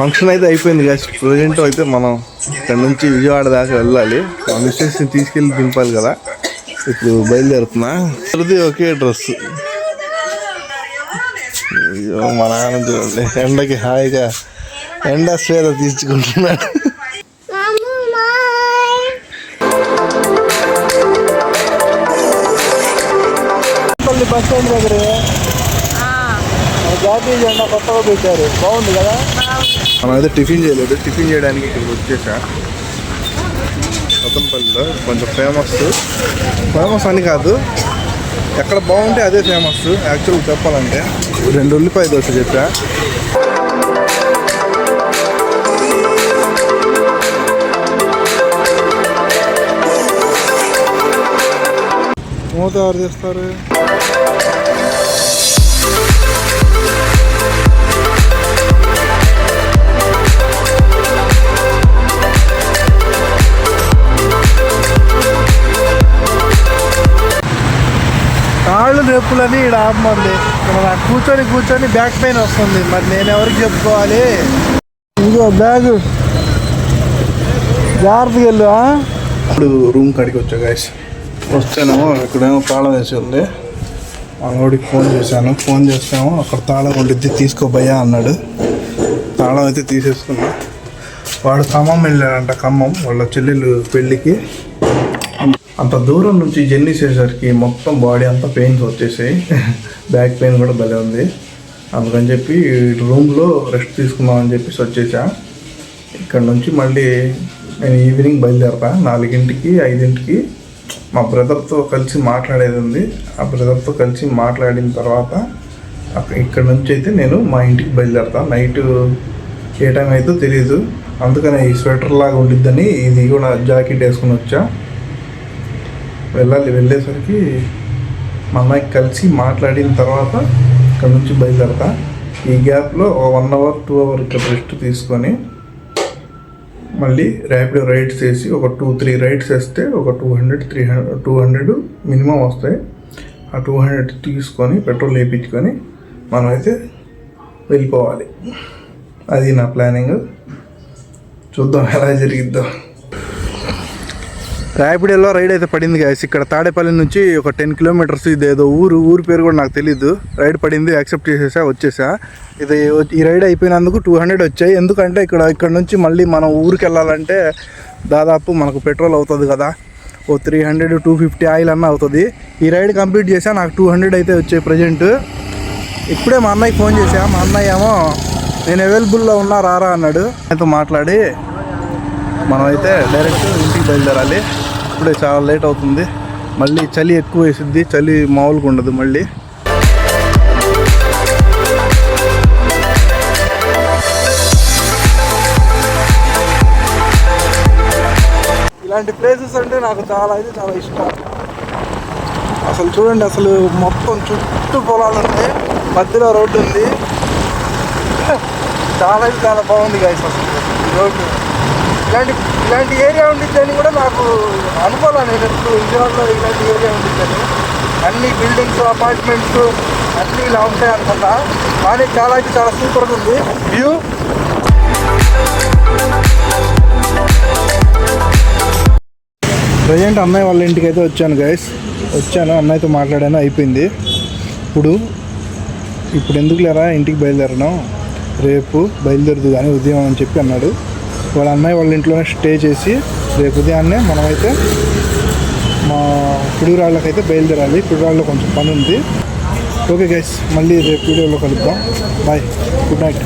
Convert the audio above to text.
Function అయితే అయిపోయింది guys. Present అయితే మనం ఇక్కడ నుంచి విజయవాడ దాకా వెళ్ళాలి. మా మిస్సెస్ని తీసుకెళ్ళి దింపాలి కదా. ఇప్పుడు బయలుదేరుతున్నా. ఒకే డ్రెస్. మా నాన్న చూడండి ఎండకి హాయిగా ఎండ స్వేద తీసుకుంటున్నాడు. బస్ స్టాండ్ దగ్గర జాతీయ జెండా కొత్తగా పెట్టారు, బాగుంది కదా. మనం అయితే టిఫిన్ చేయలేదు. టిఫిన్ చేయడానికి ఇక్కడికి వచ్చేసా. కొత్తపల్లిలో కొంచెం ఫేమస్ అని కాదు, ఎక్కడ బాగుంటే అదే ఫేమస్. యాక్చువల్గా చెప్పాలంటే 2 ఉల్లిపాయ దోశ చెప్పా. మూత ఎవరు చేస్తారు? కాళ్ళు నొప్పులని ఇక్కడ ఆపమంది. నాకు కూర్చొని బ్యాక్ పెయిన్ వస్తుంది. మరి నేను ఎవరికి చెప్పుకోవాలి? ఇంకో బ్యాగ్ జాగ్రత్తగా వెళ్ళు. ఇప్పుడు రూమ్ కాడికి వచ్చా గాయస్. వస్తేనేమో ఇక్కడేమో తాళం వేసి ఉంది. మనోడికి ఫోన్ చేసాము. అక్కడ తాళం ఉండిద్ది, తీసుకో భయ్యా అన్నాడు. తాళం అయితే తీసేసుకున్నా. వాడు ఖమ్మం వెళ్ళాడంట. ఖమ్మం వాళ్ళ చెల్లెలు పెళ్ళికి. అంత దూరం నుంచి జర్నీ చేసేసరికి మొత్తం బాడీ అంతా పెయిన్స్ వచ్చేసాయి. బ్యాక్ పెయిన్ కూడా భలే ఉంది. అందుకని చెప్పి రూమ్లో రెస్ట్ తీసుకుందామని చెప్పేసి వచ్చేసా. ఇక్కడ నుంచి మళ్ళీ నేను ఈవినింగ్ బయలుదేరతా. 4కి 5కి మా బ్రదర్తో కలిసి మాట్లాడేది ఉంది. ఆ బ్రదర్తో కలిసి మాట్లాడిన తర్వాత ఇక్కడ నుంచి అయితే నేను మా ఇంటికి బయలుదేరతా. నైట్ ఏ టైం అయితే తెలియదు. అందుకని ఈ స్వెటర్ లాగా ఉండిద్దని ఇది కూడా జాకెట్ వేసుకుని వచ్చా. వెళ్ళేసరికి మా అమ్మాయికి కలిసి మాట్లాడిన తర్వాత ఇక్కడ నుంచి బయలుదేరతా. ఈ గ్యాప్లో 1 అవర్ 2 అవర్ ఇక్కడ రెస్ట్ తీసుకొని మళ్ళీ ర్యాపిడో రైడ్స్ వేసి ఒక 2-3 రైడ్స్ వేస్తే ఒక 200 మినిమం వస్తాయి. ఆ 200 తీసుకొని పెట్రోల్ వేయించుకొని మనమైతే వెళ్ళిపోవాలి. అది నా ప్లానింగ్. చూద్దాం ఎలా జరిగిద్దాం. ర్యాపిడోలో రైడ్ అయితే పడింది గాయస్. ఇక్కడ తాడేపల్లి నుంచి ఒక 10 కిలోమీటర్స్. ఇదేదో ఊరు పేరు కూడా నాకు తెలీదు. రైడ్ పడింది, యాక్సెప్ట్ చేసేసా, వచ్చేసా. ఈ రైడ్ అయిపోయినందుకు 200 వచ్చాయి. ఎందుకంటే ఇక్కడ నుంచి మళ్ళీ మనం ఊరికి వెళ్ళాలంటే దాదాపు మనకు పెట్రోల్ అవుతుంది కదా. ఓ 300-250 ఆయిల్ అన్న అవుతుంది. ఈ రైడ్ కంప్లీట్ చేసా, నాకు 200 అయితే వచ్చాయి ప్రజెంట్. ఇప్పుడే మా అన్నయ్యకి ఫోన్ చేసా. మా అన్నయ్య ఏమో నేను అవైలబుల్లో ఉన్నా రారా అన్నాడు. ఆయనతో మాట్లాడి మనమైతే డైరెక్ట్ ఇంటికి బయలుదేరాలి. ఇప్పుడే చాలా లేట్ అవుతుంది. మళ్ళీ చలి ఎక్కువ వేసిద్ది. చలి మామూలుగా ఉండదు. మళ్ళీ ఇలాంటి ప్లేసెస్ అంటే నాకు చాలా ఇష్టం. అసలు చూడండి, అసలు మొత్తం చుట్టూ పొలాలు ఉన్నాయి, మధ్యలో రోడ్డు ఉంది. చాలా బాగుంది గాయస్. అసలు రోడ్డు ఇలాంటి ఏరియా ఉండిద్దని కూడా నాకు అనుకోవాలి. నేను ఎప్పుడు విజయవాడలో ఇలాంటి ఏరియా ఉండిద్దని. అన్ని బిల్డింగ్స్, అపార్ట్మెంట్స్ అన్నీ ఇలా ఉంటాయి అనుకుంటా. కానీ చాలా సూపర్గా ఉంది వ్యూ. ప్రజెంట్ అన్నయ్య వాళ్ళ ఇంటికి అయితే వచ్చాను గైస్. అన్నయ్యతో మాట్లాడాను, అయిపోయింది. ఇప్పుడు ఎందుకు లేరా ఇంటికి బయలుదేరను, రేపు బయలుదేరదు కానీ ఉదయం అని చెప్పి అన్నాడు. వాళ్ళ అన్నయ్య వాళ్ళ ఇంట్లోనే స్టే చేసి రేపు ఉదయాన్నే మనమైతే మా పిడుగురాళ్ళకైతే బయలుదేరాలి. పిడుగురాళ్ళలో కొంచెం పని ఉంది. ఓకే గైస్, మళ్ళీ రేపు వీడియోలో కలుద్దాం. Bye, good night.